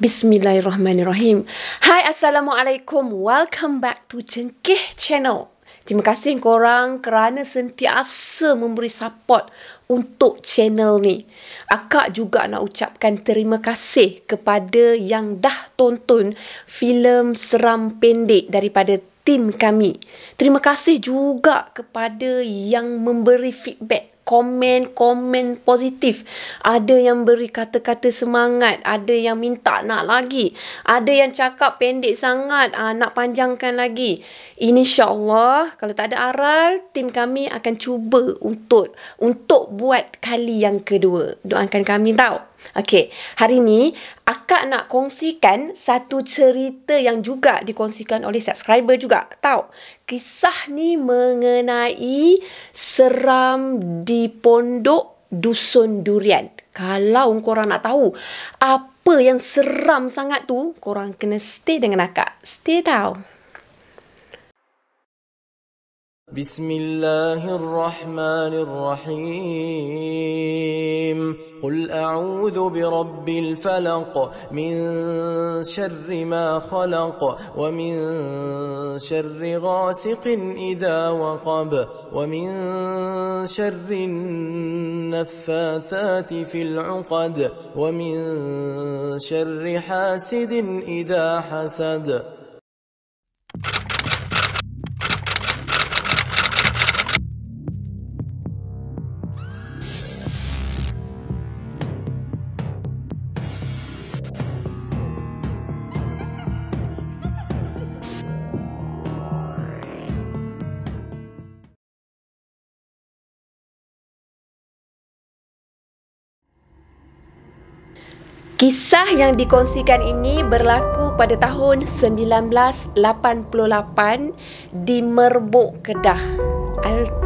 Bismillahirrahmanirrahim. Hai, Assalamualaikum. Welcome back to Cengkeh Channel. Terima kasih korang kerana sentiasa memberi support untuk channel ni. Akak juga nak ucapkan terima kasih kepada yang dah tonton filem seram pendek daripada tim kami. Terima kasih juga kepada yang memberi feedback, komen positif. Ada yang beri kata-kata semangat, ada yang minta nak lagi, ada yang cakap pendek sangat, nak panjangkan lagi. InsyaAllah kalau tak ada aral, tim kami akan cuba untuk buat kali yang kedua. Doakan kami tau. Okey, hari ni akak nak kongsikan satu cerita yang juga dikongsikan oleh subscriber juga. Tahu, kisah ni mengenai seram di pondok Dusun Durian. Kalau korang nak tahu apa yang seram sangat tu, korang kena stay dengan akak. Stay tau. Bismillahirrahmanirrahim. Qul a'udzu birabbil falaq min syarri ma khalaq wa min syarri ghasiqin idza waqab wa min syarri naffathati fil 'uqad wa min syarri hasidin idza hasad. Kisah yang dikongsikan ini berlaku pada tahun 1988 di Merbuk, Kedah.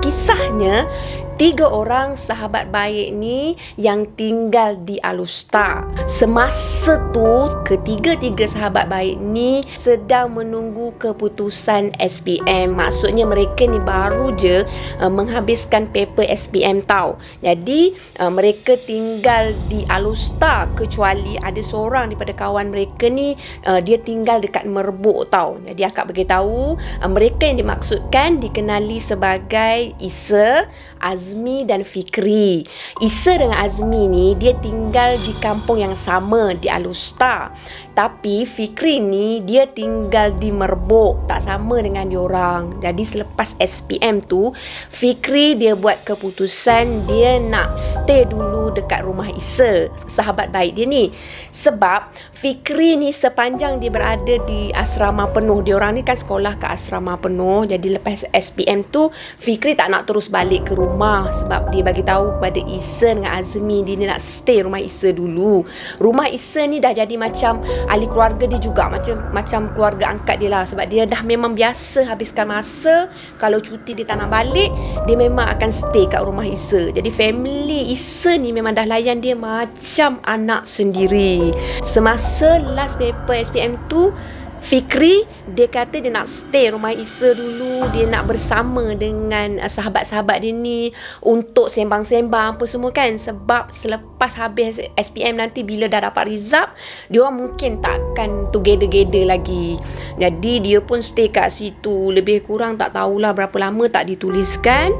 Kisahnya, 3 orang sahabat baik ni yang tinggal di Alustar. Semasa tu, ketiga-tiga sahabat baik ni sedang menunggu keputusan SPM. Maksudnya mereka ni baru je menghabiskan paper SPM tau. Jadi, mereka tinggal di Alustar kecuali ada seorang daripada kawan mereka ni dia tinggal dekat Merbuk tau. Jadi akak beritahu mereka yang dimaksudkan dikenali sebagai Isa, Azmi dan Fikri. Isa dengan Azmi ni dia tinggal di kampung yang sama di Alustar. Tapi Fikri ni dia tinggal di Merbuk, tak sama dengan diorang. Jadi selepas SPM tu, Fikri dia buat keputusan dia nak stay dulu dekat rumah Isa, sahabat baik dia ni. Sebab Fikri ni sepanjang dia berada di asrama penuh, diorang ni kan sekolah kat asrama penuh. Jadi lepas SPM tu, Fikri tak nak terus balik ke rumah sebab dia bagi tahu kepada Isa dengan Azmi dia nak stay rumah Isa dulu. Rumah Isa ni dah jadi macam ahli keluarga dia juga, macam keluarga angkat dia lah, sebab dia dah memang biasa habiskan masa. Kalau cuti dia tak nak balik, dia memang akan stay kat rumah Isa. Jadi family Isa ni memang dah layan dia macam anak sendiri. Semasa last paper SPM tu, Fikri dia kata dia nak stay rumah Isa dulu, dia nak bersama dengan sahabat-sahabat dia ni untuk sembang-sembang apa semua kan. Sebab selepas habis SPM nanti bila dah dapat result, dia orang mungkin takkan together lagi. Jadi dia pun stay kat situ. Lebih kurang tak tahulah berapa lama, tak dituliskan.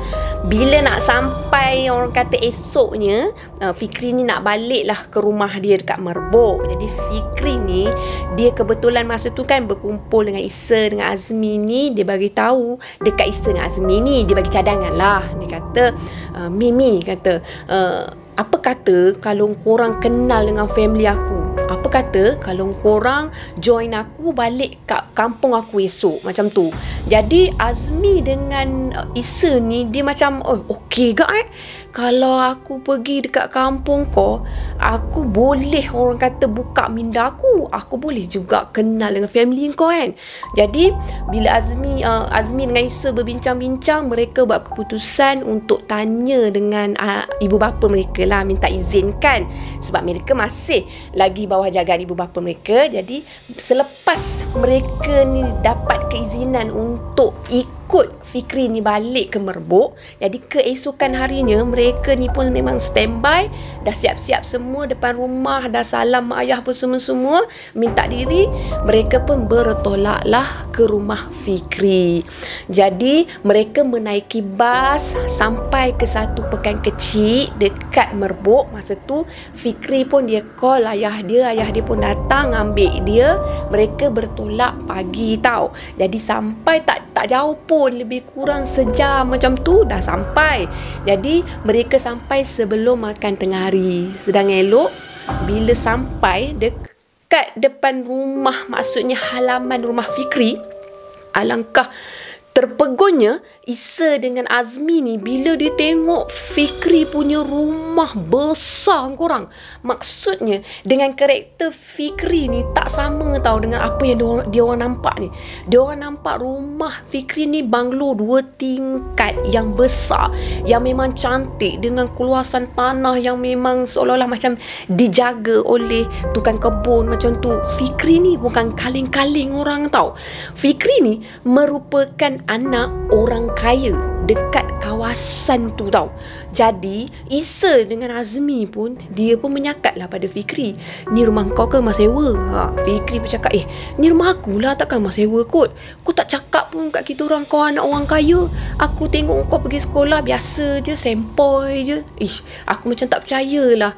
Bila nak sampai orang kata esoknya, Fikri ni nak balik lah ke rumah dia dekat Merbuk. Jadi Fikri ni dia kebetulan masa tu kan berkumpul dengan Isa dengan Azmi ni. Dia bagi tahu dekat Isa dengan Azmi ni, dia bagi cadangan lah. Dia kata, Mimi kata, apa kata kalau korang kenal dengan family aku? Apa kata kalau korang join aku balik kat kampung aku esok? Macam tu. Jadi Azmi dengan Isa ni dia macam, oh okey gak kalau aku pergi dekat kampung kau, aku boleh orang kata buka minda aku boleh juga kenal dengan family kau kan. Jadi bila Azmi dengan Isa berbincang-bincang, mereka buat keputusan untuk tanya dengan ibu bapa mereka lah, minta izinkan sebab mereka masih lagi bawah jagaan ibu bapa mereka. Jadi selepas mereka ni dapat keizinan untuk ikut ikut Fikri ni balik ke Merbuk. Jadi keesokan harinya mereka ni pun memang standby, dah siap-siap semua depan rumah, dah salam mak ayah apa semua-semua, minta diri. Mereka pun bertolaklah ke rumah Fikri. Jadi mereka menaiki bas sampai ke satu pekan kecil dekat Merbuk. Masa tu Fikri pun dia call ayah dia pun datang ambil dia. Mereka bertolak pagi tau. Jadi sampai tak jauh pun, lebih kurang sejam macam tu dah sampai. Jadi mereka sampai sebelum makan tengah hari. Sedang elok bila sampai dekat depan rumah, maksudnya halaman rumah Fikri, alangkah terpegunnya Isa dengan Azmi ni bila dia tengok Fikri punya rumah besar korang. Maksudnya dengan karakter Fikri ni tak sama tau dengan apa yang dia orang nampak ni. Dia orang nampak rumah Fikri ni banglo 2 tingkat yang besar, yang memang cantik, dengan keluasan tanah yang memang seolah-olah macam dijaga oleh tukang kebun macam tu. Fikri ni bukan kaling-kaling orang tau. Fikri ni merupakan anak orang kaya dekat kawasan tu tau. Jadi Isa dengan Azmi pun, dia pun menyakatlah pada Fikri, ni rumah kau ke mas sewa? Fikri pun cakap, ni rumah aku lah, takkan mas sewa kot. Kau tak cakap pun kat kita orang kau anak orang kaya. Aku tengok kau pergi sekolah biasa je, sempoi je. Aku macam tak percayalah.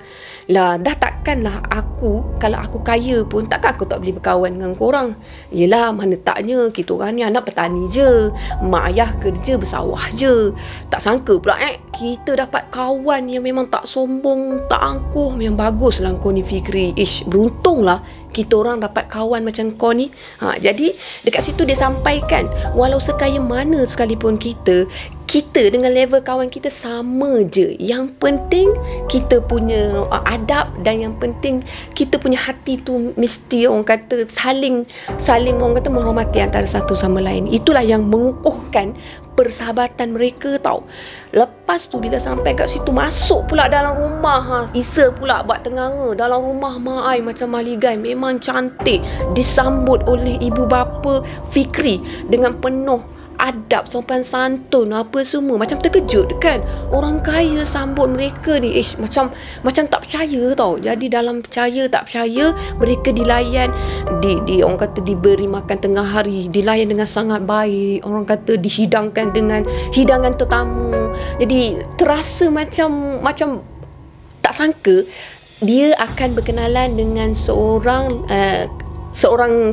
Lah dah takkanlah aku, kalau aku kaya pun takkan aku tak boleh berkawan dengan korang. Yelah, mana taknya kita orang ni anak petani je, mak ayah kerja bersawah je. Tak sangka pula kita dapat kawan yang memang tak sombong, tak angkuh. Memang baguslah kau ni Fikri. Beruntunglah kita orang dapat kawan macam kau ni. Jadi dekat situ dia sampaikan, walau sekaya mana sekalipun kita dengan level kawan kita sama je. Yang penting kita punya adab, dan yang penting kita punya hati tu mesti orang kata saling orang kata menghormati antara satu sama lain. Itulah yang mengukuhkan persahabatan mereka tau. Lepas tu bila sampai kat situ, masuk pula dalam rumah. Isa pula buat tenganga dalam rumah mak ai macam maligai, memang cantik, disambut oleh ibu bapa Fikri dengan penuh adab, sopan santun, apa semua. Macam terkejut kan, orang kaya sambut mereka ni. Macam tak percaya tau. Jadi dalam percaya tak percaya, mereka dilayan, orang kata diberi makan tengah hari, dilayan dengan sangat baik. Orang kata dihidangkan dengan hidangan tetamu. Jadi terasa macam tak sangka dia akan berkenalan dengan seorang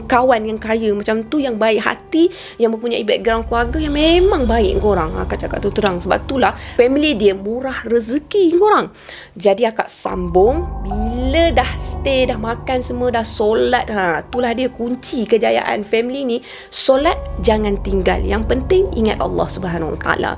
kawan yang kaya macam tu, yang baik hati, yang mempunyai background keluarga yang memang baik korang. Akak cakap tu terang. Sebab itulah family dia murah rezeki korang. Jadi akak sambung, bila dah stay, dah makan semua, dah solat, itulah dia kunci kejayaan family ni. Solat jangan tinggal, yang penting ingat Allah Subhanahu Wa Taala.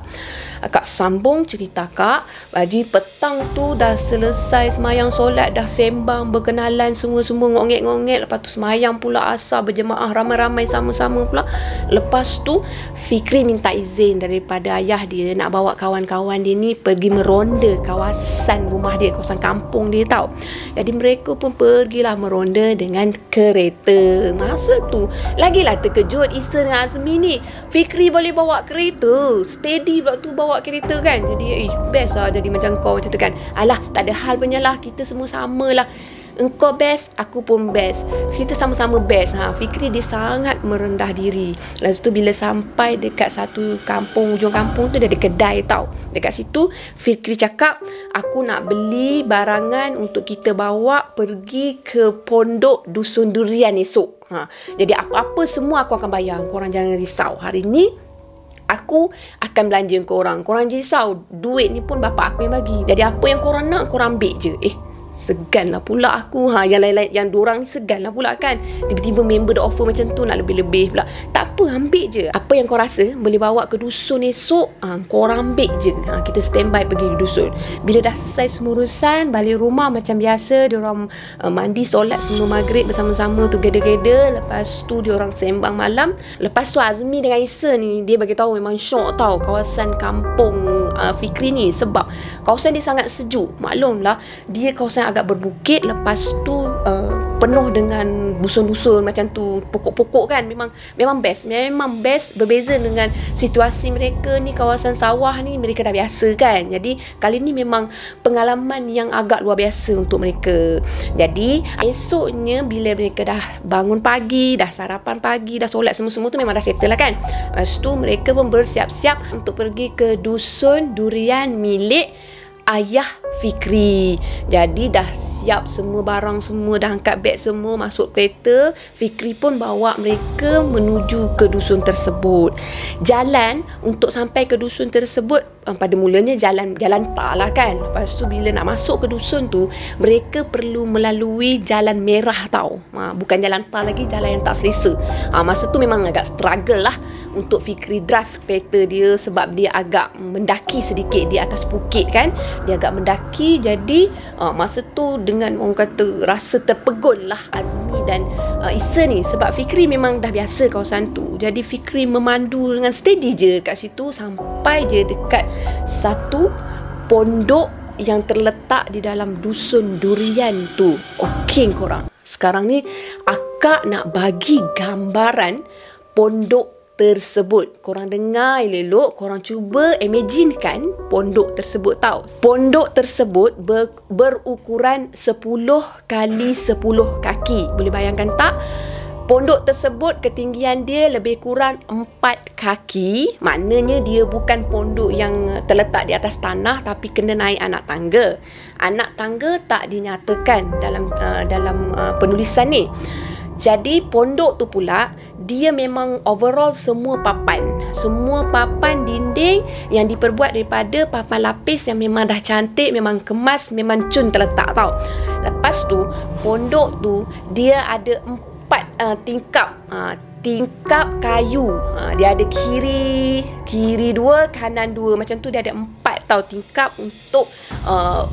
Akak sambung cerita kak. Jadi petang tu dah selesai semayang solat, dah sembang, berkenalan semua-semua, ngongek-ngongek. Lepas tu semayang pula asar berjemaah ramai-ramai sama-sama pula. Lepas tu Fikri minta izin daripada ayah dia nak bawa kawan-kawan dia ni pergi meronda kawasan rumah dia, kawasan kampung dia tau. Jadi mereka pun pergilah meronda dengan kereta. Masa tu lagilah terkejut Isa dengan Azmi ni, Fikri boleh bawa kereta, steady pula tu bawa kereta kan. Jadi best lah jadi macam kau macam tu kan. Alah, tak ada hal punya lah, kita semua sama lah. Engkau best, aku pun best, kita sama-sama best. Fikri dia sangat merendah diri. Lepas tu bila sampai dekat satu kampung, ujung kampung tu dia ada kedai tau. Dekat situ Fikri cakap, aku nak beli barangan untuk kita bawa pergi ke pondok Dusun Durian esok. Jadi apa-apa semua aku akan bayar, korang jangan risau. Hari ni aku akan belanja korang jangan risau, duit ni pun bapa aku yang bagi. Jadi apa yang korang nak, korang ambil je. Segan lah pula aku. Yang lain-lain, yang diorang ni segan lah pula kan. Tiba-tiba member dah offer macam tu, nak lebih-lebih pula. Tak apa, ambil je. Apa yang kau rasa boleh bawa ke dusun esok, korang ambil je. Kita standby pergi ke dusun. Bila dah selesai semua urusan, balik rumah macam biasa. Diorang mandi, solat semua maghrib bersama-sama tu, geda-geda. Lepas tu diorang sembang malam. Lepas tu Azmi dengan Isa ni, dia bagi tahu memang syok tau kawasan kampung Fikri ni. Sebab kawasan dia sangat sejuk. Maklumlah, dia kawasan agak berbukit, lepas tu penuh dengan dusun-dusun macam tu, pokok-pokok kan. Memang best. Memang best, berbeza dengan situasi mereka ni kawasan sawah ni, mereka dah biasa kan. Jadi kali ni memang pengalaman yang agak luar biasa untuk mereka. Jadi esoknya bila mereka dah bangun pagi, dah sarapan pagi, dah solat semua-semua tu memang dah settle lah kan. Lepas tu mereka pun bersiap-siap untuk pergi ke dusun durian milik ayah Fikri. Jadi dah siap semua barang semua, dah angkat beg semua, masuk kereta. Fikri pun bawa mereka menuju ke dusun tersebut. Jalan untuk sampai ke dusun tersebut, pada mulanya jalan tar lah kan. Lepas tu bila nak masuk ke dusun tu, mereka perlu melalui jalan merah tau. Bukan jalan tar lagi, jalan yang tak selesa. Masa tu memang agak struggle lah untuk Fikri drive kereta dia, sebab dia agak mendaki sedikit di atas bukit kan. Dia agak mendaki, jadi masa tu dengan orang kata rasa terpegun lah Azmi dan Isa ni, sebab Fikri memang dah biasa kawasan tu. Jadi Fikri memandu dengan steady je kat situ sampai je dekat satu pondok yang terletak di dalam dusun durian tu. Okey korang, sekarang ni akak nak bagi gambaran pondok tersebut. Korang dengar elok, korang cuba imaginekan pondok tersebut tau. Pondok tersebut berukuran 10 kali 10 kaki. Boleh bayangkan tak? Pondok tersebut ketinggian dia lebih kurang 4 kaki. Maknanya dia bukan pondok yang terletak di atas tanah, tapi kena naik anak tangga. Anak tangga tak dinyatakan dalam penulisan ni. Jadi pondok tu pula dia memang overall semua papan dinding yang diperbuat daripada papan lapis yang memang dah cantik, memang kemas, memang cun terletak tau. Lepas tu pondok tu dia ada 4 tingkap kayu. Dia ada kiri 2, kanan 2. Macam tu dia ada 4 tau tingkap untuk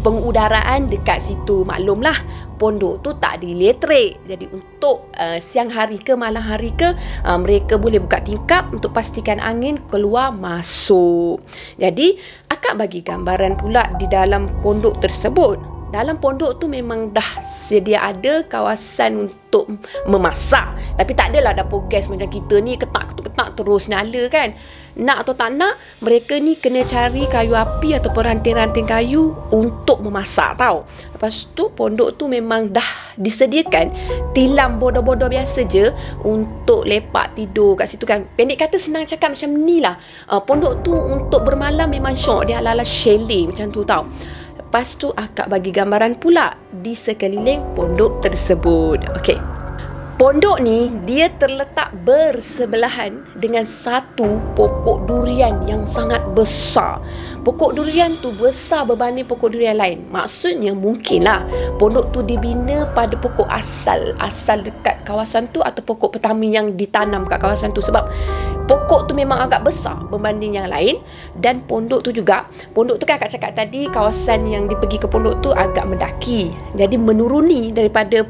pengudaraan dekat situ. Maklumlah pondok tu tak dielektrik. Jadi untuk siang hari ke malam hari ke, mereka boleh buka tingkap untuk pastikan angin keluar masuk. Jadi akak bagi gambaran pula di dalam pondok tersebut. Dalam pondok tu memang dah sedia ada kawasan untuk memasak. Tapi tak adalah dapur gas macam kita ni ketak terus nyala kan. Nak atau tak nak, mereka ni kena cari kayu api ataupun ranting-ranting kayu untuk memasak tau. Lepas tu pondok tu memang dah disediakan tilam bodoh-bodoh biasa je untuk lepak tidur kat situ kan. Pendek kata senang cakap macam ni lah. Pondok tu untuk bermalam memang syok. Dia ala-ala chalet macam tu tau. Lepas tu akak bagi gambaran pula di sekeliling pondok tersebut. Okey. Pondok ni dia terletak bersebelahan dengan satu pokok durian yang sangat besar. Pokok durian tu besar berbanding pokok durian lain. Maksudnya mungkinlah pondok tu dibina pada pokok asal dekat kawasan tu atau pokok pertama yang ditanam kat kawasan tu, sebab pokok tu memang agak besar berbanding yang lain. Dan pondok tu juga, pondok tu kan akak cakap tadi kawasan yang dipergi ke pondok tu agak mendaki. Jadi menuruni daripada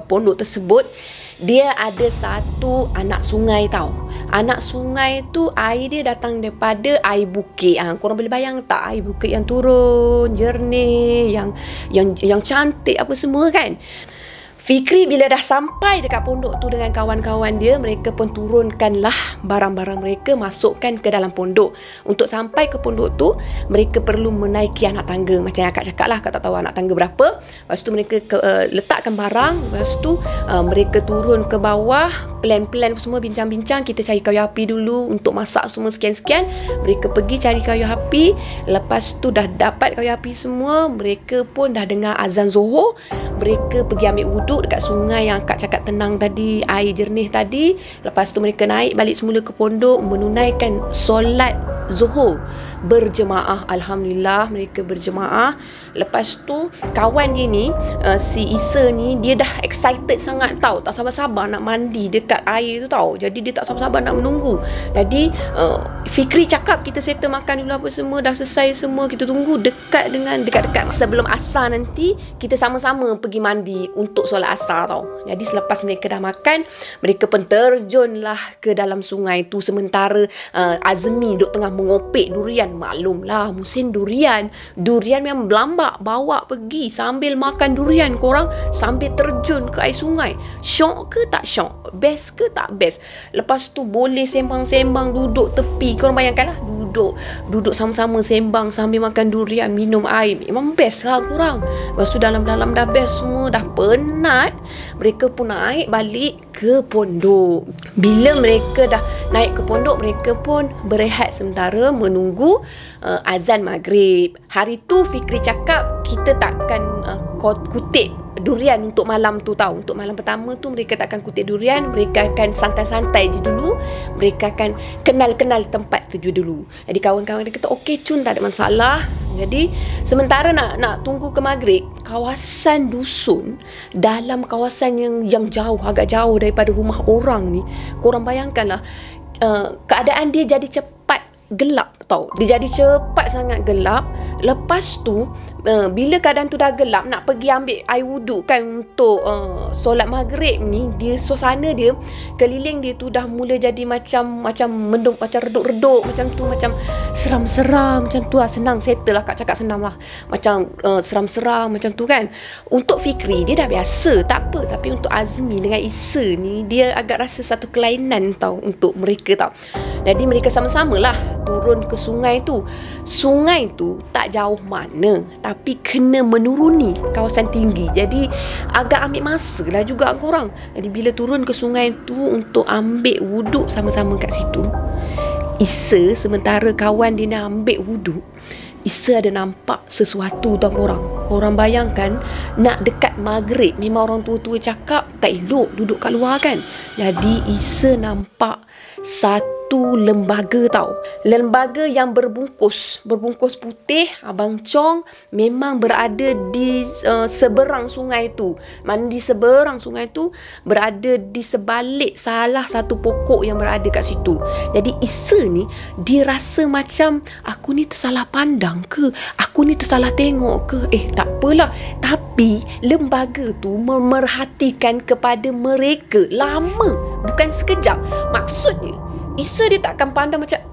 pondok tersebut, dia ada satu anak sungai tau. Anak sungai tu air dia datang daripada air bukit. Korang boleh bayang tak air bukit yang turun jernih, yang cantik apa semua kan. Fikri bila dah sampai dekat pondok tu dengan kawan-kawan dia, mereka pun turunkanlah barang-barang mereka, masukkan ke dalam pondok. Untuk sampai ke pondok tu, mereka perlu menaiki anak tangga. Macam yang akak cakap lah, akak tak tahu anak tangga berapa. Lepas tu mereka letakkan barang. Lepas tu mereka turun ke bawah, plan-plan semua, bincang-bincang. Kita cari kayu api dulu untuk masak semua sekian-sekian. Mereka pergi cari kayu api. Lepas tu dah dapat kayu api semua, mereka pun dah dengar azan Zuhur. Mereka pergi ambil wuduk dekat sungai yang akak cakap tenang tadi, air jernih tadi. Lepas tu mereka naik balik semula ke pondok menunaikan solat Zuhur berjemaah. Alhamdulillah mereka berjemaah. Lepas tu kawan dia ni, si Isa ni, dia dah excited sangat tau. Tak sabar-sabar nak mandi dekat air tu tau. Jadi dia tak sabar-sabar nak menunggu. Jadi Fikri cakap kita settle makan dulu apa semua, dah selesai semua, kita tunggu dekat sebelum asar nanti kita sama-sama pergi mandi untuk solat asar tau. Jadi selepas mereka dah makan, mereka pun terjunlah ke dalam sungai tu. Sementara Azmi duduk tengah mengopek durian. Maklumlah musim durian. Durian memang berlambak, bawa pergi sambil makan durian, korang sambil terjun ke air sungai. Syok ke tak syok? Best ke tak best? Lepas tu boleh sembang-sembang duduk tepi. Korang bayangkanlah duduk sama-sama sembang sambil makan durian, minum air. Memang best lah korang. Lepas tu dalam-dalam dah best semua, dah penat, mereka pun naik balik ke pondok. Bila mereka dah naik ke pondok, mereka pun berehat sementara menunggu azan maghrib. Hari tu Fikri cakap kita takkan kutip durian untuk malam tu tau. Untuk malam pertama tu mereka takkan kutip durian. Mereka akan santai-santai je dulu. Mereka akan kenal-kenal tempat tu dulu. Jadi kawan-kawan dia kata okey Cun, tak ada masalah. Jadi sementara nak tunggu ke maghrib, kawasan dusun, dalam kawasan yang jauh, agak jauh daripada rumah orang ni, korang bayangkanlah keadaan dia jadi cepat gelap tau. Dia jadi cepat sangat gelap. Lepas tu bila keadaan tu dah gelap, nak pergi ambil air wuduk kan untuk solat maghrib ni, dia suasana dia, keliling dia tu dah mula jadi macam mendung, macam redup-redup macam tu, macam seram-seram macam tu lah. Senang settle lah, Kak cakap senang lah, macam seram-seram macam tu kan. Untuk Fikri dia dah biasa, tak apa. Tapi untuk Azmi dengan Isa ni, dia agak rasa satu kelainan tau untuk mereka tau. Jadi mereka sama-sama lah turun ke sungai tu. Sungai tu tak jauh mana, tapi kena menuruni kawasan tinggi. Jadi agak ambil masa lah juga korang. Jadi bila turun ke sungai tu untuk ambil wuduk sama-sama kat situ, Isa sementara kawan dia nak ambil wuduk, Isa ada nampak sesuatu tau korang. Korang bayangkan nak dekat maghrib, memang orang tua-tua cakap tak elok duduk kat luar kan. Jadi Isa nampak satu lembaga tau. Lembaga yang berbungkus putih, Abang Chong, memang berada di seberang sungai tu. Mana di seberang sungai tu berada di sebalik salah satu pokok yang berada kat situ. Jadi Isa ni dia rasa macam aku ni tersalah pandang ke? Aku ni tersalah tengok ke? Tak apalah. Tapi lembaga tu memerhatikan kepada mereka lama, bukan sekejap. Maksudnya Isa dia takkan pandang macam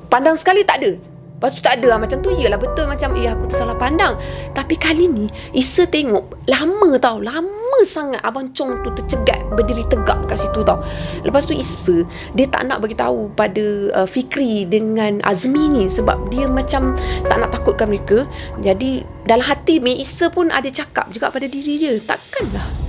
pandang sekali tak ada. Lepas tu tak ada macam tu, iyalah betul macam aku tersalah pandang. Tapi kali ni Isa tengok lama tau, lama sangat Abang Chong tu tercegat berdiri tegak kat situ tau. Lepas tu Isa dia tak nak bagi tahu pada Fikri dengan Azmi ni, sebab dia macam tak nak takutkan mereka. Jadi dalam hati Isa pun ada cakap juga pada diri dia, takkanlah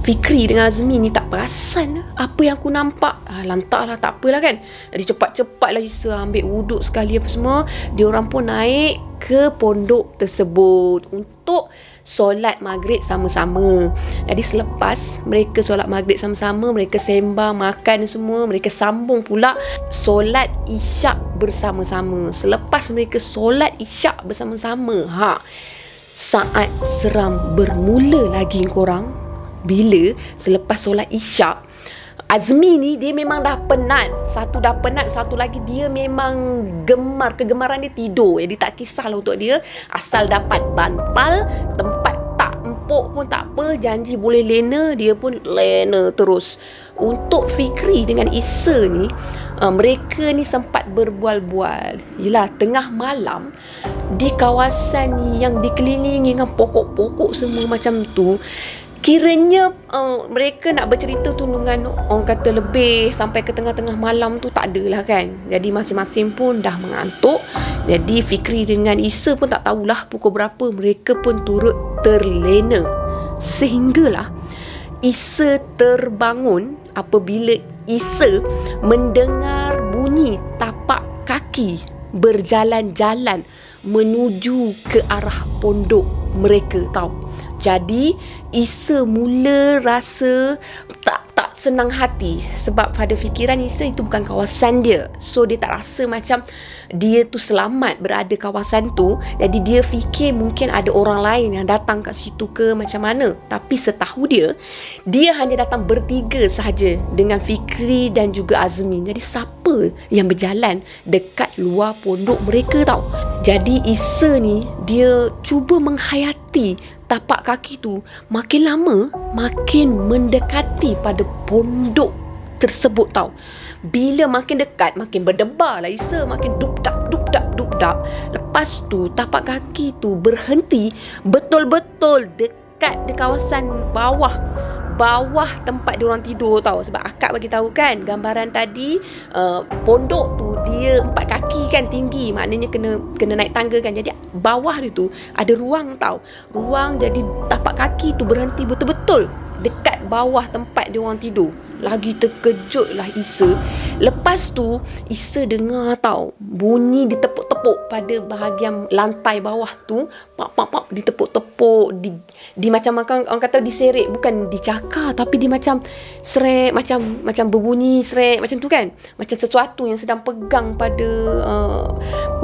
Fikri dengan Azmi ni tak perasan apa yang aku nampak. Lantaklah, tak apalah kan. Jadi cepat-cepatlah Isa ambil wuduk sekali apa semua. Diorang pun naik ke pondok tersebut untuk solat maghrib sama-sama. Jadi selepas mereka solat maghrib sama-sama, mereka sembang, makan semua, mereka sambung pula solat isyak bersama-sama. Selepas mereka solat isyak bersama-sama, saat seram bermula lagi korang. Bila selepas solat isyak, Azmi ni dia memang dah penat. Satu dah penat, satu lagi dia memang kegemaran dia tidur. Jadi tak kisahlah untuk dia, asal dapat bantal, tempat tak empuk pun tak apa, janji boleh lena, dia pun lena terus. Untuk Fikri dengan Isa ni, mereka ni sempat berbual-bual. Yelah, tengah malam di kawasan yang dikelilingi dengan pokok-pokok semua macam tu, kiranya mereka nak bercerita tu dengan orang kata lebih sampai ke tengah-tengah malam tu tak adalah kan. Jadi masing-masing pun dah mengantuk. Jadi Fikri dengan Isa pun tak tahulah pukul berapa mereka pun turut terlena. Sehinggalah Isa terbangun apabila Isa mendengar bunyi tapak kaki berjalan-jalan menuju ke arah pondok mereka tau. Jadi Isa mula rasa tak senang hati, sebab pada fikiran Isa itu bukan kawasan dia. So dia tak rasa macam dia tu selamat berada kawasan tu. Jadi dia fikir mungkin ada orang lain yang datang kat situ ke macam mana. Tapi setahu dia hanya datang bertiga sahaja dengan Fikri dan juga Azmi. Jadi siapa yang berjalan dekat luar pondok mereka tau. Jadi Isa ni dia cuba menghayati tapak kaki tu makin lama makin mendekati pada pondok tersebut tau. Bila makin dekat, makin berdebar lah Isa, makin duk-dap, duk-dap, duk-dap. Lepas tu tapak kaki tu berhenti betul-betul dekat di kawasan bawah tempat diorang tidur tau. Sebab akak bagi tahu kan, gambaran tadi pondok tu dia 4 kaki kan tinggi, maknanya kena naik tangga kan. Jadi bawah dia tu ada ruang tau. Ruang, jadi tapak kaki tu berhenti betul-betul dekat bawah tempat diorang tidur. Lagi terkejutlah Isa. Lepas tu Isa dengar tau bunyi ditepuk-tepuk pada bahagian lantai bawah tu. Pap ditepuk-tepuk, di macam orang kata diserik, bukan dicakar tapi di macam srek, macam berbunyi srek macam tu kan. Macam sesuatu yang sedang pegang pada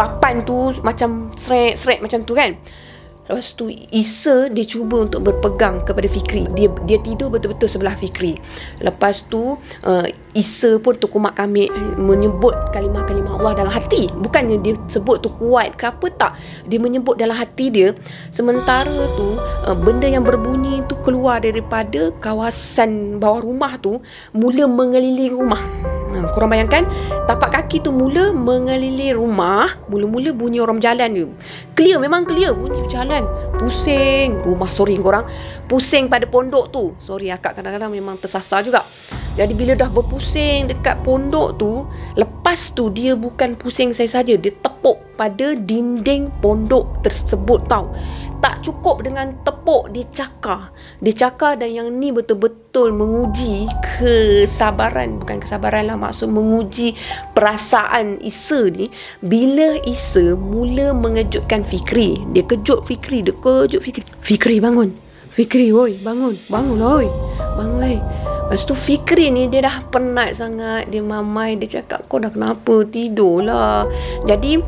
papan tu macam srek macam tu kan. Lepas tu Isa dia cuba untuk berpegang kepada Fikri. Dia tidur betul-betul sebelah Fikri. Lepas tu Isa pun Tuku Mak Kamit menyebut kalimah-kalimah Allah dalam hati. Bukannya dia sebut tu kuat ke apa, tak. Dia menyebut dalam hati dia. Sementara tu benda yang berbunyi tu keluar daripada kawasan bawah rumah tu, mula mengelilingi rumah. Korang bayangkan, tapak kaki tu mula mengelilingi rumah. Mula-mula bunyi orang berjalan je. Clear, memang clear bunyi berjalan. Pusing rumah, sorry korang, pusing pada pondok tu. Sorry akak kadang-kadang memang tersasar juga. Jadi bila dah berpusing dekat pondok tu, lepas tu dia bukan pusing saja, dia tepuk pada dinding pondok tersebut tau. Tak cukup dengan tepuk, dia cakar, dan yang ni betul-betul menguji kesabaran, bukan kesabaran lah, maksud menguji perasaan Isa ni. Bila Isa mula mengejutkan Fikri, dia kejut Fikri. Fikri bangun, Fikri oi, bangun oi, bangun oi. Lepas tu Fikri ni dia dah penat sangat, dia mamai, dia cakap kau dah kenapa, tidurlah. Jadi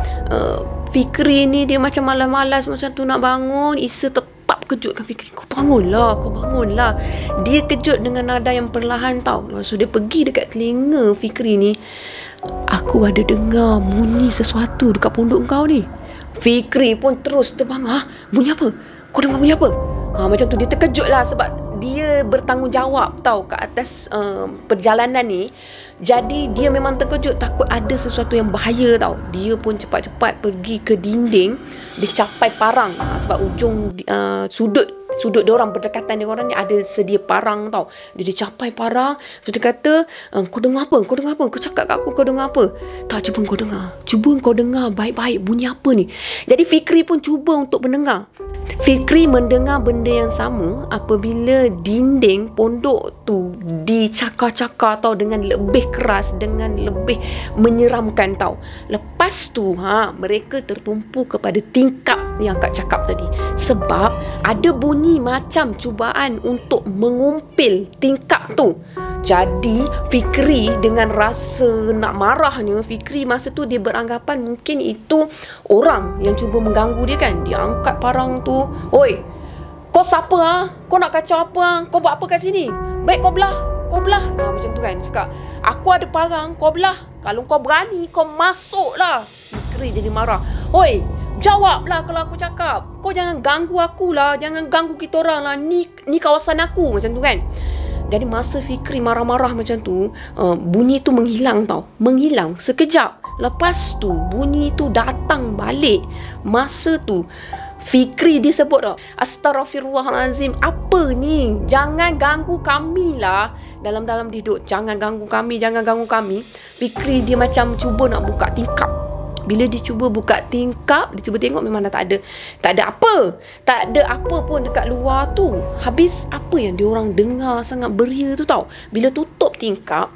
Fikri ni dia macam malas-malas macam tu nak bangun. Isa tetap kejutkan Fikri, kau bangunlah. Dia kejut dengan nada yang perlahan tau. Lepas tu dia pergi dekat telinga Fikri ni, aku ada dengar bunyi sesuatu dekat pondok kau ni. Fikri pun terus terbang, bunyi apa? Kau dengar bunyi apa? Macam tu dia terkejut lah, sebab dia bertanggungjawab tau ke atas perjalanan ni. Jadi dia memang terkejut, takut ada sesuatu yang bahaya tau. Dia pun cepat-cepat pergi ke dinding. Dia capai parang, sebab ujung sudut diorang berdekatan diorang ni ada sedia parang tau. Dia capai parang. Dia kata, kau dengar apa? Kau cakap kat aku, kau dengar apa? Tak, cuba kau dengar baik-baik bunyi apa ni. Jadi Fikri pun cuba untuk mendengar. Fikri mendengar benda yang sama apabila dinding pondok tu dicakar-cakar tau, dengan lebih keras, dengan lebih menyeramkan tau. Lepas tu mereka tertumpu kepada tingkap yang Kak cakap tadi. Sebab ada bunyi macam cubaan untuk mengumpil tingkap tu. Jadi Fikri dengan rasa nak marahnya, Fikri masa tu dia beranggapan mungkin itu orang yang cuba mengganggu dia kan. Dia angkat parang tu. Oi, kau siapa Kau nak kacau apa Kau buat apa kat sini? Baik kau belah. Macam tu kan. Cakap, aku ada parang, kau belah. Kalau kau berani, kau masuklah. Fikri jadi marah. Oi, jawablah kalau aku cakap. Kau jangan ganggu aku lah, jangan ganggu kita orang lah. Ni kawasan aku. Macam tu kan. Jadi masa Fikri marah-marah macam tu, bunyi tu menghilang tau. Menghilang sekejap. Lepas tu bunyi tu datang balik. Masa tu Fikri dia sebut tau, Astaghfirullahalazim, apa ni? Jangan ganggu kami lah. Dalam-dalam dia duduk, jangan ganggu kami. Fikri dia macam cuba nak buka tingkap. Bila dia cuba buka tingkap, dia cuba tengok, memang dah tak ada apa pun dekat luar tu. Habis apa yang diorang dengar sangat beria tu tau. Bila tutup tingkap,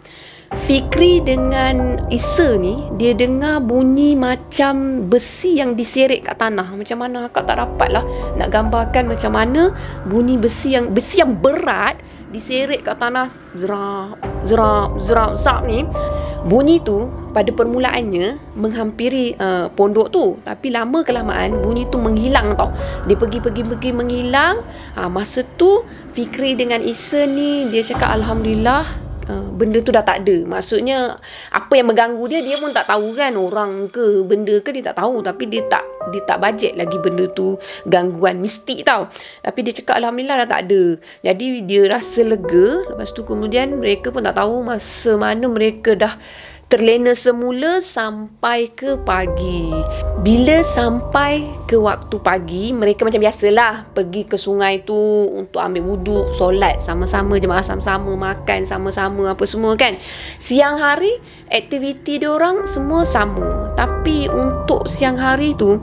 Fikri dengan Isa ni, dia dengar bunyi macam besi yang diserik kat tanah. Macam mana akak tak dapat lah nak gambarkan macam mana bunyi besi yang berat diserik kat tanah. Zrap ni. Bunyi tu pada permulaannya menghampiri pondok tu, tapi lama kelamaan bunyi tu menghilang tau. Dia pergi menghilang. Masa tu Fikri dengan Isa ni dia cakap, Alhamdulillah benda tu dah tak ada. Maksudnya apa yang mengganggu dia, dia pun tak tahu kan, orang ke benda ke dia tak tahu. Tapi dia tak bajet lagi benda tu gangguan mistik tau. Tapi dia cakap alhamdulillah dah tak ada. Jadi dia rasa lega. Lepas tu kemudian mereka pun tak tahu masa mana mereka dah terlena semula sampai ke pagi. Bila sampai ke waktu pagi, mereka macam biasalah pergi ke sungai tu untuk ambil wuduk, solat sama-sama, jemaah sama-sama, makan sama-sama, apa semua kan. Siang hari aktiviti diorang semua sama. Tapi untuk siang hari tu,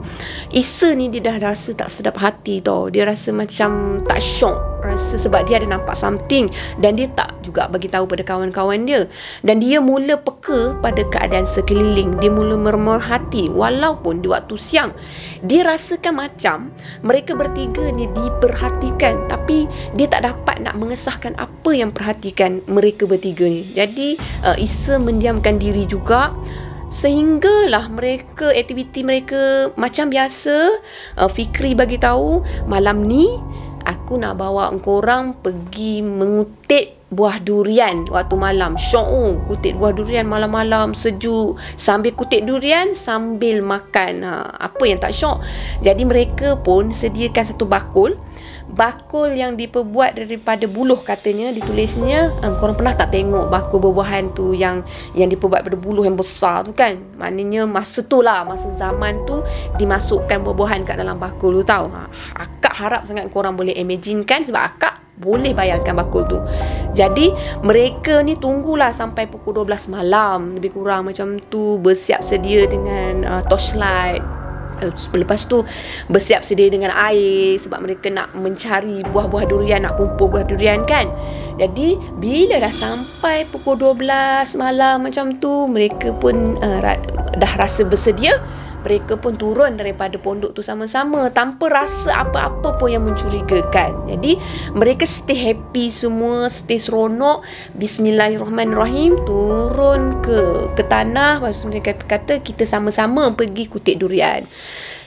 Isa ni dia dah rasa tak sedap hati tau. Dia rasa macam tak syok, rasa sebab dia ada nampak something dan dia tak juga bagi tahu pada kawan-kawan dia. Dan dia mula peka pada keadaan sekeliling. Dia mula mermerhati walaupun di waktu siang dia rasakan macam mereka bertiga ni diperhatikan, tapi dia tak dapat nak mengesahkan apa yang perhatikan mereka bertiga ni. Jadi Isa mendiamkan diri juga. Sehinggalah mereka, aktiviti mereka macam biasa. Fikri bagi tahu, malam ni aku nak bawa korang pergi mengutip buah durian waktu malam. Syok, kutip buah durian malam-malam sejuk, sambil kutip durian sambil makan. Apa yang tak syok? Jadi mereka pun sediakan satu bakul yang diperbuat daripada buluh, katanya ditulisnya. Korang pernah tak tengok bakul buah-buahan tu yang diperbuat daripada buluh yang besar tu kan? Maknanya masa tu lah, masa zaman tu dimasukkan buah-buahan kat dalam bakul tu tau. Akak harap sangat korang boleh imaginekan, sebab akak boleh bayangkan bakul tu. Jadi mereka ni tunggulah sampai pukul 12 malam lebih kurang macam tu, bersiap sedia dengan torchlight. Lepas tu bersiap sedia dengan air sebab mereka nak mencari buah-buah durian, nak kumpul buah durian kan. Jadi bila dah sampai pukul 12 malam macam tu, mereka pun dah rasa bersedia. Mereka pun turun daripada pondok tu sama-sama tanpa rasa apa-apa pun yang mencurigakan. Jadi mereka stay happy semua, stay seronok. Bismillahirrahmanirrahim, turun ke tanah. Lepas tu mereka kata kita sama-sama pergi kutip durian.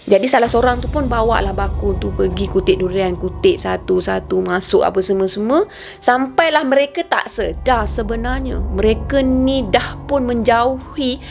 Jadi salah seorang tu pun bawa lah bakul tu pergi kutip durian, kutip satu-satu, masuk apa semua-semua. Sampailah mereka tak sedar sebenarnya mereka ni dah pun menjauhi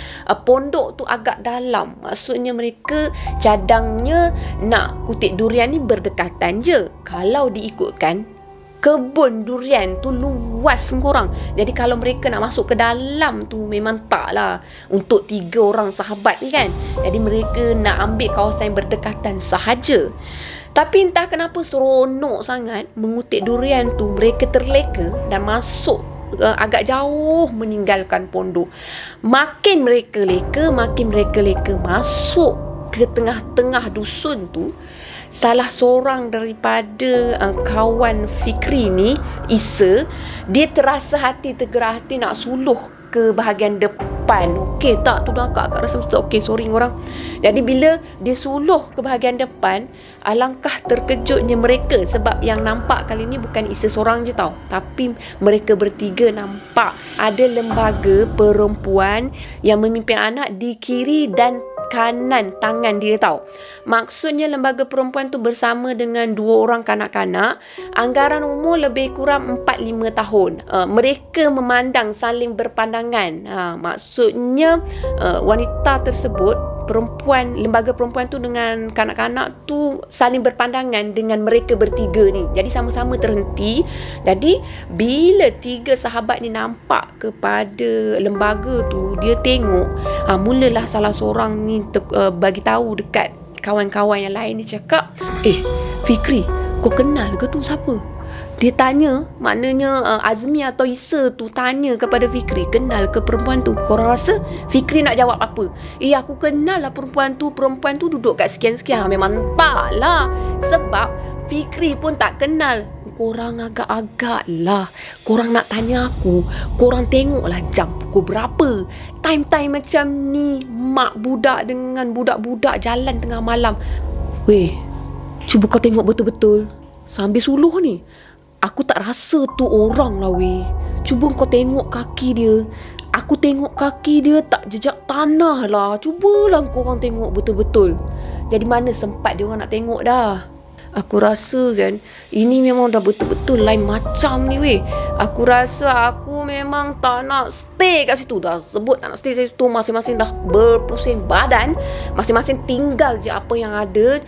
pondok tu agak dalam. Maksudnya mereka cadangnya nak kutip durian ni berdekatan je. Kalau diikutkan, kebun durian tu luas korang. Jadi kalau mereka nak masuk ke dalam tu memang taklah untuk 3 orang sahabat ni kan. Jadi mereka nak ambil kawasan yang berdekatan sahaja. Tapi entah kenapa seronok sangat mengutip durian tu, mereka terleka dan masuk agak jauh meninggalkan pondok. Makin mereka leka masuk ke tengah-tengah dusun tu. Salah seorang daripada kawan Fikri ni, Isa, dia terasa hati, tergerak hati nak suluh ke bahagian depan. Okey tak? Tu dah akak rasa mesti okey, sorry korang. Jadi bila dia suluh ke bahagian depan, alangkah terkejutnya mereka sebab yang nampak kali ni bukan Isa seorang je tau, tapi mereka bertiga nampak ada lembaga perempuan yang memimpin anak di kiri dan kanan tangan dia tau. Maksudnya lembaga perempuan tu bersama dengan 2 orang kanak-kanak, anggaran umur lebih kurang 4-5 tahun. Mereka memandang saling berpandangan. Maksudnya wanita tersebut, lembaga perempuan tu dengan kanak-kanak tu saling berpandangan dengan mereka bertiga ni. Jadi sama-sama terhenti. Jadi bila 3 sahabat ni nampak kepada lembaga tu, dia tengok, mulalah salah seorang ni bagi tahu dekat kawan-kawan yang lain. Dia cakap, Fikri, kau kenal ke tu siapa? Dia tanya, maknanya Azmi atau Isa tu tanya kepada Fikri, kenal ke perempuan tu? Korang rasa Fikri nak jawab apa? Aku kenal lah perempuan tu duduk kat sekian-sekian. Memang tak lah, sebab Fikri pun tak kenal. Korang agak-agak lah, korang nak tanya aku, korang tengoklah jam pukul berapa. Time-time macam ni, mak budak dengan budak-budak jalan tengah malam. Weh, cuba kau tengok betul-betul sambil suluh ni. Aku tak rasa tu orang lah weh. Cuba kau tengok kaki dia. Aku tengok kaki dia tak jejak tanah lah. Cubalah korang tengok betul-betul. Jadi mana sempat dia orang nak tengok dah. Aku rasa kan ini memang dah betul-betul lain macam ni weh. Aku rasa aku memang tak nak stay kat situ. Dah sebut tak nak stay kat situ, masing-masing dah berpusing badan. Masing-masing tinggal je apa yang ada,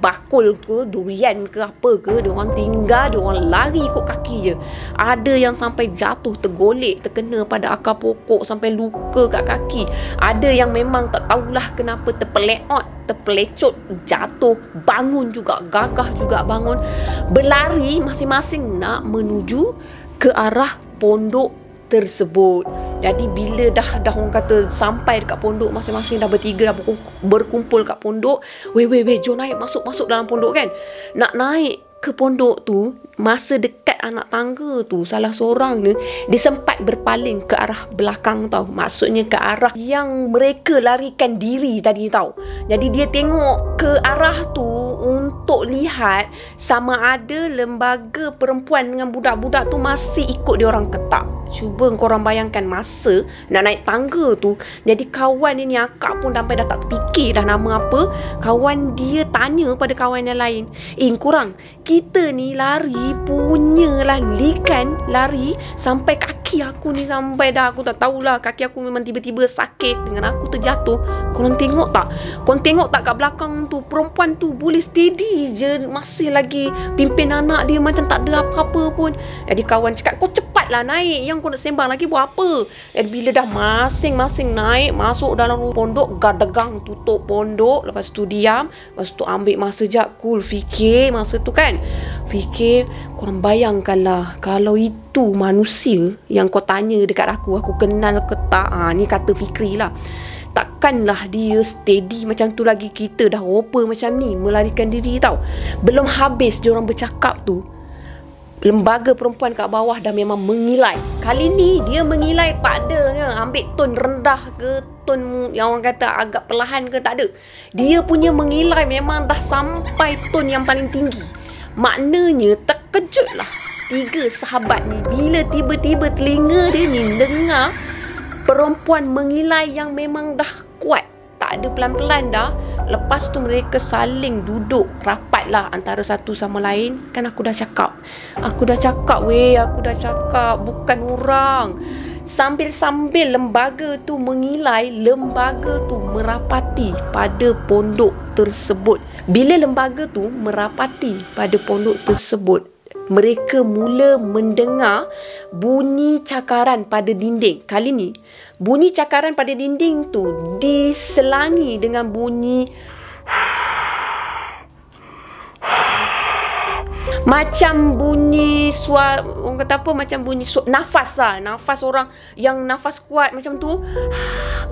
bakul ke, durian ke apa ke, dia orang tinggal, dia orang lari ikut kaki je. Ada yang sampai jatuh, tergolek, terkena pada akar pokok sampai luka kat kaki. Ada yang memang tak tahulah kenapa terpelecot, jatuh, bangun juga, gagah juga bangun. Berlari masing-masing nak menuju ke arah pondok tersebut. Jadi bila dah orang kata sampai dekat pondok, masing-masing dah bertiga dah berkumpul kat pondok. Weh, jom naik, masuk dalam pondok kan. Nak naik ke pondok tu, masa dekat anak tangga tu, salah seorang ni, dia sempat berpaling ke arah belakang tau. Maksudnya ke arah yang mereka larikan diri tadi tau. Jadi dia tengok ke arah tu untuk lihat sama ada lembaga perempuan dengan budak-budak tu masih ikut dia orang ke tak. Cuba korang bayangkan masa nak naik tangga tu. Jadi kawan ni akak pun sampai dah tak terfikir dah nama apa. Kawan dia tanya pada kawan yang lain, korang, kita ni lari punyalah likan lari sampai kaki aku ni, sampai dah aku tak tahulah, kaki aku memang tiba-tiba sakit dengan aku terjatuh. Korang tengok tak? Korang tengok tak kat belakang tu, perempuan tu boleh steady je, masih lagi pimpin anak dia macam tak ada apa-apa pun. Jadi kawan cakap, kau cepatlah naik, yang kau nak sembang lagi buat apa? Bila dah masing-masing naik masuk dalam pondok, gadegang tutup pondok, lepas tu diam, lepas tu ambil masa sekejap, cool, fikir masa tu kan. Fikir, korang bayangkanlah kalau itu manusia yang kau tanya dekat aku kenal ke tak, ni kata Fikri lah. Takkanlah dia steady macam tu lagi. Kita dah oper macam ni, melarikan diri tau. Belum habis dia orang bercakap tu, lembaga perempuan kat bawah dah memang mengilai. Kali ni dia mengilai tak ada ambil tone rendah ke, tone yang orang kata agak perlahan ke, tak ada. Dia punya mengilai memang dah sampai tone yang paling tinggi. Maknanya terkejutlah tiga sahabat ni bila tiba-tiba telinga dia ni dengar perempuan mengilai yang memang dah kuat. Tak ada pelan-pelan dah. Lepas tu mereka saling duduk rapat lah antara satu sama lain. Kan aku dah cakap bukan orang. Sambil-sambil lembaga tu mengilai, lembaga tu merapati pada pondok tersebut. Bila lembaga tu merapati pada pondok tersebut, mereka mula mendengar bunyi cakaran pada dinding. Kali ni, bunyi cakaran pada dinding tu diselangi dengan bunyi macam bunyi suara, orang kata apa, macam bunyi nafas lah. Nafas orang yang nafas kuat macam tu.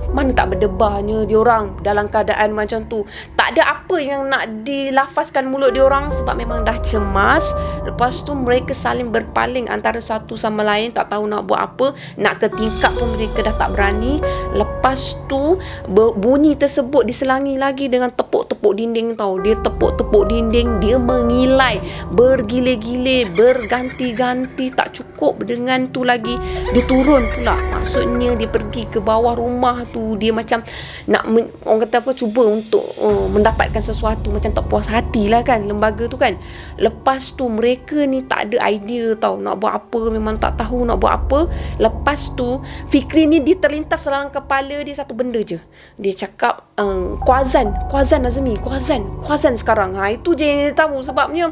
Mana tak berdebahnya diorang dalam keadaan macam tu. Tak ada apa yang nak dilafazkan mulut diorang sebab memang dah cemas. Lepas tu mereka saling berpaling antara satu sama lain, tak tahu nak buat apa. Nak ke tingkap pun mereka dah tak berani. Lepas tu bunyi tersebut diselangi lagi dengan tepuk-tepuk dinding tau. Dia tepuk-tepuk dinding, dia mengilai bergile-gile, berganti-ganti. Tak cukup dengan tu lagi, dia turun pula. Maksudnya dia pergi ke bawah rumah tu. Dia macam nak orang kata apa, cuba untuk mendapatkan sesuatu, macam tak puas hati lah kan lembaga tu kan. Lepas tu mereka ni tak ada idea tau nak buat apa, memang tak tahu nak buat apa. Lepas tu Fikri ni dia terlintas dalam kepala dia satu benda je. Dia cakap Kuazan Azmi, Kuazan sekarang. Itu je yang dia tahu. Sebabnya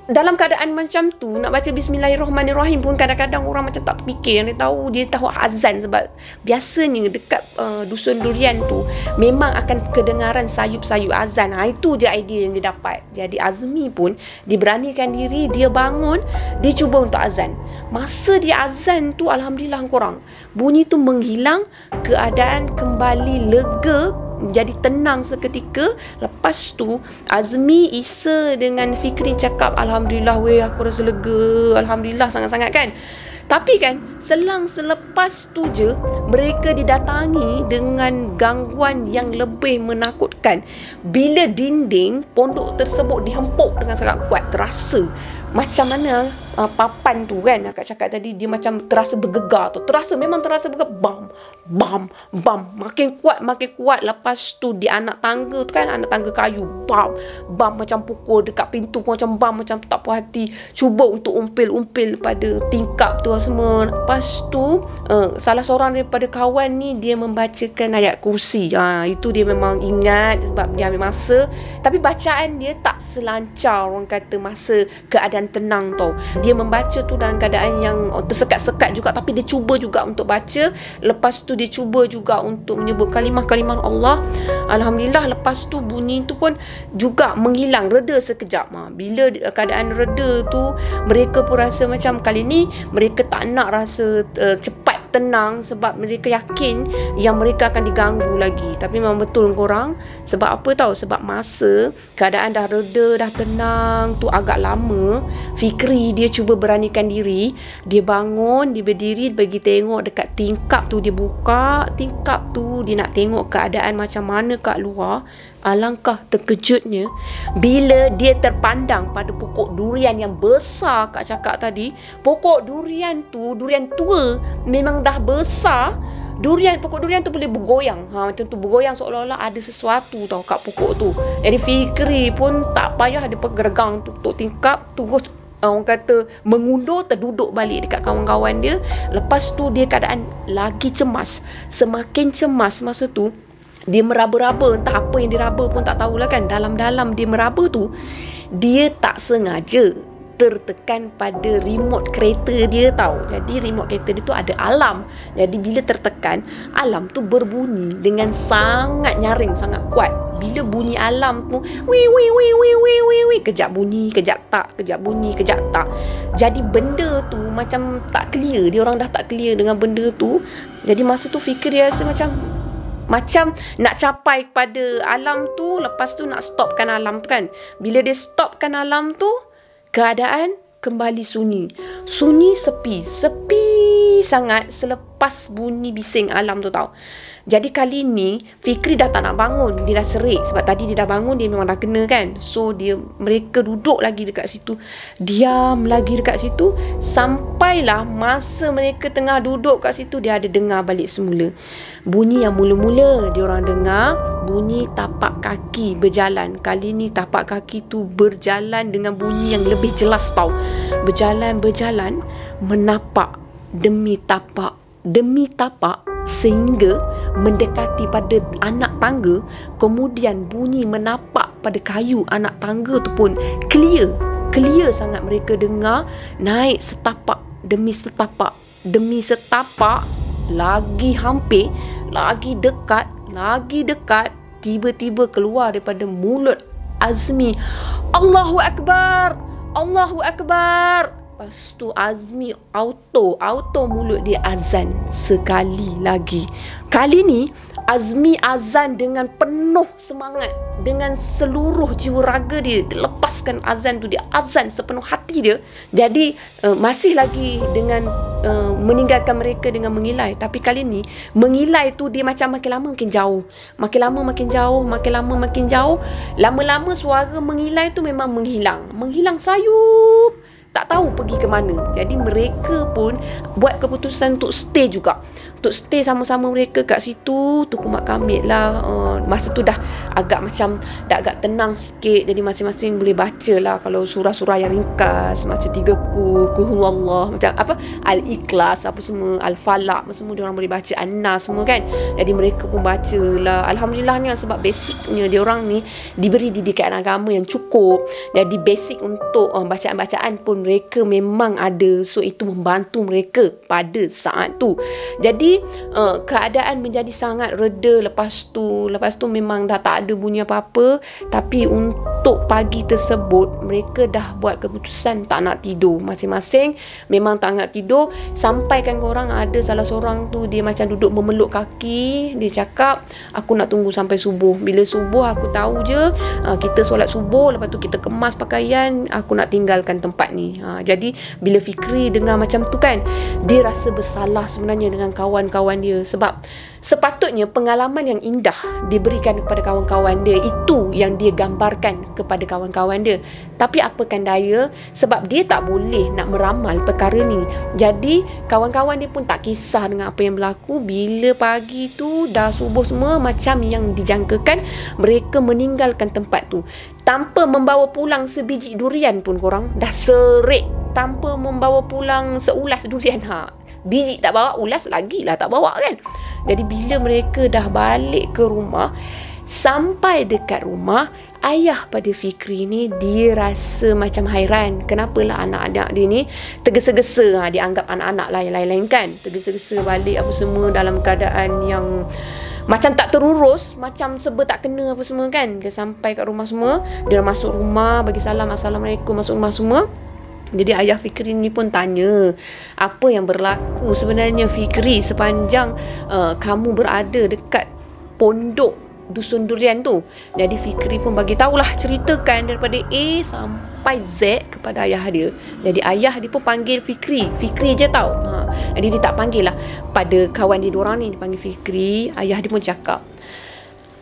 dalam keadaan macam tu, nak baca Bismillahirrahmanirrahim pun kadang-kadang orang macam tak terfikir. Yang dia tahu azan, sebab biasanya dekat dusun durian tu memang akan kedengaran sayup-sayup azan. Itu je idea yang dia dapat. Jadi Azmi pun diberanikan diri, dia bangun, dia cuba untuk azan. Masa dia azan tu, alhamdulillah korang, bunyi tu menghilang, keadaan kembali lega, jadi tenang seketika. Lepas tu Azmi, Isa dengan Fikri cakap, alhamdulillah weh, aku rasa lega, alhamdulillah sangat-sangat kan. Tapi kan selang selepas tu je mereka didatangi dengan gangguan yang lebih menakutkan. Bila dinding pondok tersebut dihempuk dengan sangat kuat, terasa macam mana papan tu kan, akak cakap tadi, dia macam terasa bergegar tu. Memang terasa bergegar. Bam, bam, bam. Makin kuat. Lepas tu di anak tangga tu kan, anak tangga kayu. Bam, bam, macam pukul dekat pintu pun macam bam, macam tak puas hati. Cuba untuk umpil-umpil pada tingkap tu semua. Lepas Lepas tu salah seorang daripada kawan ni dia membacakan ayat kursi. Itu dia memang ingat sebab dia ambil masa. Tapi bacaan dia tak selancar orang kata masa keadaan tenang tau. Dia membaca tu dalam keadaan yang tersekat-sekat juga, tapi dia cuba juga untuk baca. Lepas tu dia cuba juga untuk menyebut kalimah-kalimah Allah. Alhamdulillah lepas tu bunyi tu pun juga menghilang, reda sekejap. Bila keadaan reda tu, mereka pun rasa macam kali ni mereka tak nak rasa cepat tenang sebab mereka yakin yang mereka akan diganggu lagi. Tapi memang betul korang, sebab apa tahu? Sebab masa keadaan dah reda, dah tenang tu agak lama, Fikri dia cuba beranikan diri. Dia bangun, dia berdiri, pergi tengok dekat tingkap tu. Dia buka tingkap tu, dia nak tengok keadaan macam mana kat luar. Alangkah terkejutnya bila dia terpandang pada pokok durian yang besar. Kak cakap tadi, pokok durian tu, durian tua, memang dah besar. Pokok durian tu boleh bergoyang. Macam tu bergoyang seolah-olah ada sesuatu tau kat pokok tu. Jadi Fikri pun tak payah dia pegang tutup tingkap, terus orang kata mengundur, terduduk balik dekat kawan-kawan dia. Lepas tu dia keadaan lagi cemas. Semakin cemas masa tu, dia meraba-raba, entah apa yang dia raba pun tak tahulah kan. Dalam-dalam dia meraba tu, dia tak sengaja tertekan pada remote kereta dia tahu. Jadi remote kereta dia tu ada alarm. Jadi bila tertekan, alarm tu berbunyi dengan sangat nyaring, sangat kuat. Bila bunyi alarm tu, wii, kejap bunyi, kejap tak, kejap bunyi, kejap tak. Jadi benda tu macam tak clear. Dia orang dah tak clear dengan benda tu. Jadi masa tu Fikri rasa macam nak capai pada alarm tu, lepas tu nak stopkan alarm tu kan. Bila dia stopkan alarm tu, keadaan kembali sunyi. Sunyi, sepi sangat selepas bunyi bising alarm tu tau. Jadi kali ni Fikri dah tak nak bangun. Dia dah serik sebab tadi dia dah bangun, dia memang dah kena kan. So mereka duduk lagi dekat situ, diam lagi dekat situ. Sampailah masa mereka tengah duduk kat situ, dia ada dengar balik semula. Bunyi yang mula-mula dia orang dengar, bunyi tapak kaki berjalan. Kali ni tapak kaki tu berjalan dengan bunyi yang lebih jelas tau. Berjalan, menapak demi tapak sehingga mendekati pada anak tangga. Kemudian bunyi menapak pada kayu anak tangga tu pun clear sangat mereka dengar. Naik setapak demi setapak, lagi hampir, lagi dekat, tiba-tiba keluar daripada mulut Azmi, Allahu Akbar. Lepas tu Azmi auto mulut dia azan sekali lagi. Kali ni Azmi azan dengan penuh semangat, dengan seluruh jiwa raga dia. Dia lepaskan azan tu, dia azan sepenuh hati dia. Jadi masih lagi dengan meninggalkan mereka dengan mengilai. Tapi kali ni mengilai tu dia macam makin lama makin jauh. Makin lama makin jauh. Lama-lama suara mengilai tu memang menghilang sayup. Tak tahu pergi ke mana. Jadi mereka pun buat keputusan untuk stay juga. Untuk stay sama-sama mereka kat situ. Tu kumat kamit lah. Masa tu dah agak agak tenang sikit. Jadi masing-masing boleh baca lah. Kalau surah-surah yang ringkas, macam 3 Qul Huwallah, macam apa, Al-Ikhlas, apa semua, Al-Falaq, semua diorang boleh baca, An-Nas semua kan. Jadi mereka pun baca lah. Alhamdulillah ni sebab basicnya diorang ni diberi didikan agama yang cukup. Jadi basic untuk bacaan-bacaan pun mereka memang ada. So itu membantu mereka pada saat tu. Jadi keadaan menjadi sangat reda lepas tu memang dah tak ada bunyi apa-apa. Tapi untuk pagi tersebut mereka dah buat keputusan tak nak tidur. Masing-masing memang tak nak tidur. Sampai kan korang ada salah seorang tu dia macam duduk memeluk kaki. Dia cakap, aku nak tunggu sampai subuh. Bila subuh aku tahu je kita solat subuh, lepas tu kita kemas pakaian, aku nak tinggalkan tempat ni. Jadi bila Fikri dengar macam tu kan, dia rasa bersalah sebenarnya dengan kawan-kawan dia. Sebab sepatutnya pengalaman yang indah diberikan kepada kawan-kawan dia. Itu yang dia gambarkan kepada kawan-kawan dia. Tapi apakan daya, sebab dia tak boleh nak meramal perkara ni. Jadi kawan-kawan dia pun tak kisah dengan apa yang berlaku. Bila pagi tu dah subuh semua macam yang dijangkakan, mereka meninggalkan tempat tu tanpa membawa pulang sebiji durian pun. Korang dah serik tanpa membawa pulang seulas durian. Biji tak bawa, ulas lagi lah tak bawa kan. Jadi bila mereka dah balik ke rumah, sampai dekat rumah, ayah pada Fikri ni dia rasa macam hairan. Kenapalah anak-anak dia ni tergesa-gesa, dia anggap anak-anak lain-lain kan. Tergesa-gesa balik apa semua dalam keadaan yang macam tak terurus, macam serba tak kena apa semua kan. Dia sampai kat rumah semua, dia masuk rumah, bagi salam, Assalamualaikum, masuk rumah semua. Jadi ayah Fikri ni pun tanya, apa yang berlaku sebenarnya Fikri sepanjang kamu berada dekat pondok Dusun Durian tu. Jadi Fikri pun bagi tahulah, ceritakan daripada A sampai Z kepada ayah dia. Jadi ayah dia pun panggil Fikri je tau. Jadi dia tak panggil lah pada kawan dia diorang ni, dia panggil Fikri. Ayah dia pun cakap,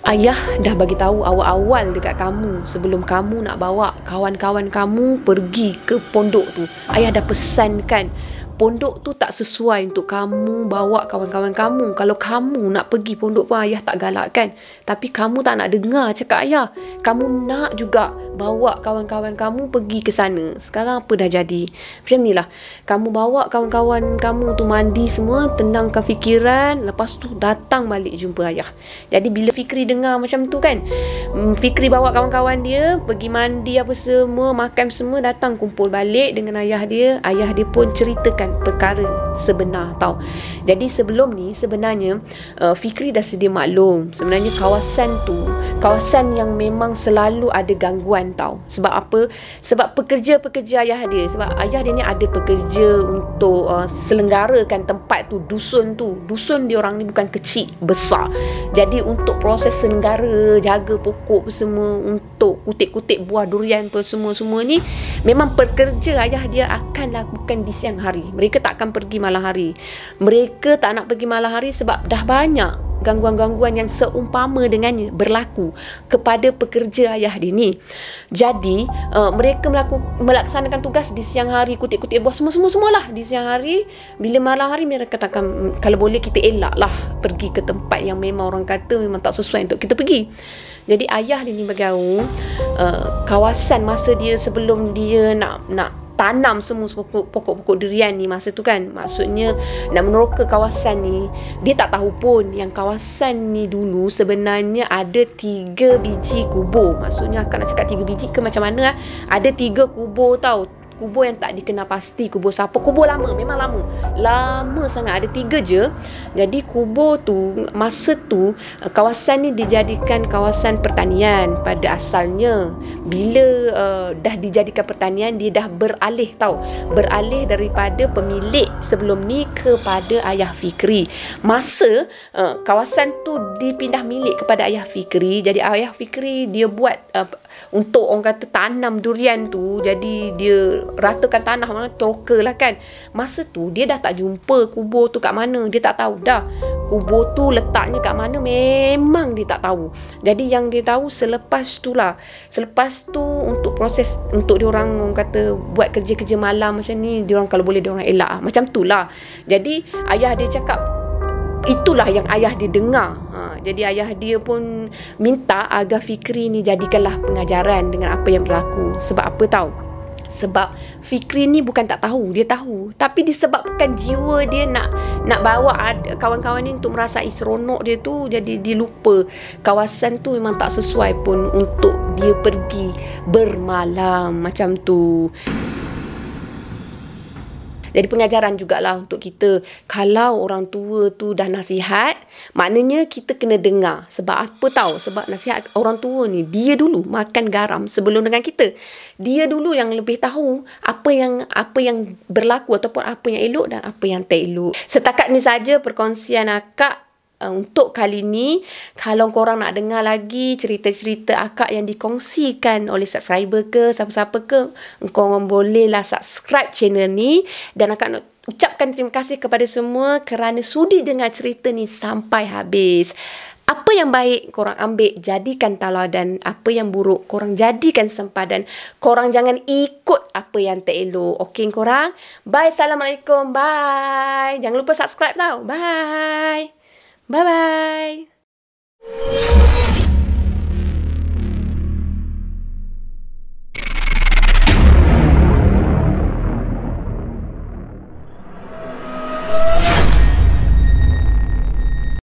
ayah dah bagi tahu awal-awal dekat kamu, sebelum kamu nak bawa kawan-kawan kamu pergi ke pondok tu. Ayah dah pesankan pondok tu tak sesuai untuk kamu bawa kawan-kawan kamu. Kalau kamu nak pergi pondok pun ayah tak galakkan. Tapi kamu tak nak dengar cakap ayah. Kamu nak juga bawa kawan-kawan kamu pergi ke sana. Sekarang apa dah jadi? Macam ni lah. Kamu bawa kawan-kawan kamu tu mandi semua, tenangkan fikiran. Lepas tu datang balik jumpa ayah. Jadi bila Fikri dengar macam tu kan, Fikri bawa kawan-kawan dia pergi mandi apa semua, makan semua, datang kumpul balik dengan ayah dia. Ayah dia pun ceritakan perkara sebenar tau. Jadi sebelum ni sebenarnya Fikri dah sedia maklum, sebenarnya kawasan tu kawasan yang memang selalu ada gangguan tau. Sebab apa? Sebab pekerja-pekerja ayah dia. Sebab ayah dia ni ada pekerja untuk selenggarakan tempat tu, dusun tu. Dusun dia orang ni bukan kecil, besar. Jadi untuk proses selenggara, jaga pokok semua, untuk kutip-kutip buah durian apa semua-semua ni, memang pekerja ayah dia akan lakukan di siang hari. Mereka tak akan pergi malam hari. Mereka tak nak pergi malam hari sebab dah banyak gangguan-gangguan yang seumpama dengannya berlaku kepada pekerja ayah dia ni. Jadi mereka melaksanakan tugas di siang hari, kutip-kutip buah semua-semualah di siang hari. Bila malam hari mereka katakan kalau boleh kita elak lah pergi ke tempat yang memang orang kata memang tak sesuai untuk kita pergi. Jadi ayah dia ni beritahu kawasan masa dia sebelum dia nak tanam semua pokok-pokok durian ni masa tu kan, maksudnya nak meneroka kawasan ni, dia tak tahu pun yang kawasan ni dulu sebenarnya ada 3 biji kubur. Maksudnya akan nak cakap 3 biji ke macam mana, ada 3 kubur tau. Kubur yang tak dikenal pasti kubur siapa. Kubur lama, memang lama sangat, ada 3 je. Jadi kubur tu masa tu kawasan ni dijadikan kawasan pertanian pada asalnya. Bila dah dijadikan pertanian, dia dah beralih tau, beralih daripada pemilik sebelum ni kepada ayah Fikri. Masa kawasan tu dipindah milik kepada ayah Fikri, jadi ayah Fikri dia buat untuk orang kata tanam durian tu. Jadi dia ratakan tanah, mana teroka lah kan. Masa tu dia dah tak jumpa kubur tu kat mana, dia tak tahu dah kubur tu letaknya kat mana, memang dia tak tahu. Jadi yang dia tahu selepas tu lah, selepas tu untuk proses untuk diorang orang kata buat kerja-kerja malam macam ni, diorang kalau boleh diorang elak lah. Macam tu lah. Jadi ayah dia cakap itulah yang ayah dia dengar. Jadi ayah dia pun minta agar Fikri ni jadikanlah pengajaran dengan apa yang berlaku. Sebab apa tahu? Sebab Fikri ni bukan tak tahu, dia tahu. Tapi disebabkan jiwa dia nak bawa kawan-kawan ni untuk merasai seronok dia tu, jadi dia lupa kawasan tu memang tak sesuai pun untuk dia pergi bermalam macam tu. Jadi pengajaran jugalah untuk kita. Kalau orang tua tu dah nasihat, maknanya kita kena dengar. Sebab apa tahu? Sebab nasihat orang tua ni, dia dulu makan garam sebelum dengan kita. Dia dulu yang lebih tahu apa yang berlaku ataupun apa yang elok dan apa yang tak elok. Setakat ni saja perkongsian akak untuk kali ni. Kalau korang nak dengar lagi cerita-cerita akak yang dikongsikan oleh subscriber ke siapa-siapa ke, korang bolehlah subscribe channel ni. Dan akak nak ucapkan terima kasih kepada semua kerana sudi dengar cerita ni sampai habis. Apa yang baik korang ambil, jadikan tauladan. Apa yang buruk korang jadikan sempadan. Korang jangan ikut apa yang tak elok. Okey korang? Bye. Assalamualaikum. Bye. Jangan lupa subscribe tau. Bye. Bye-bye.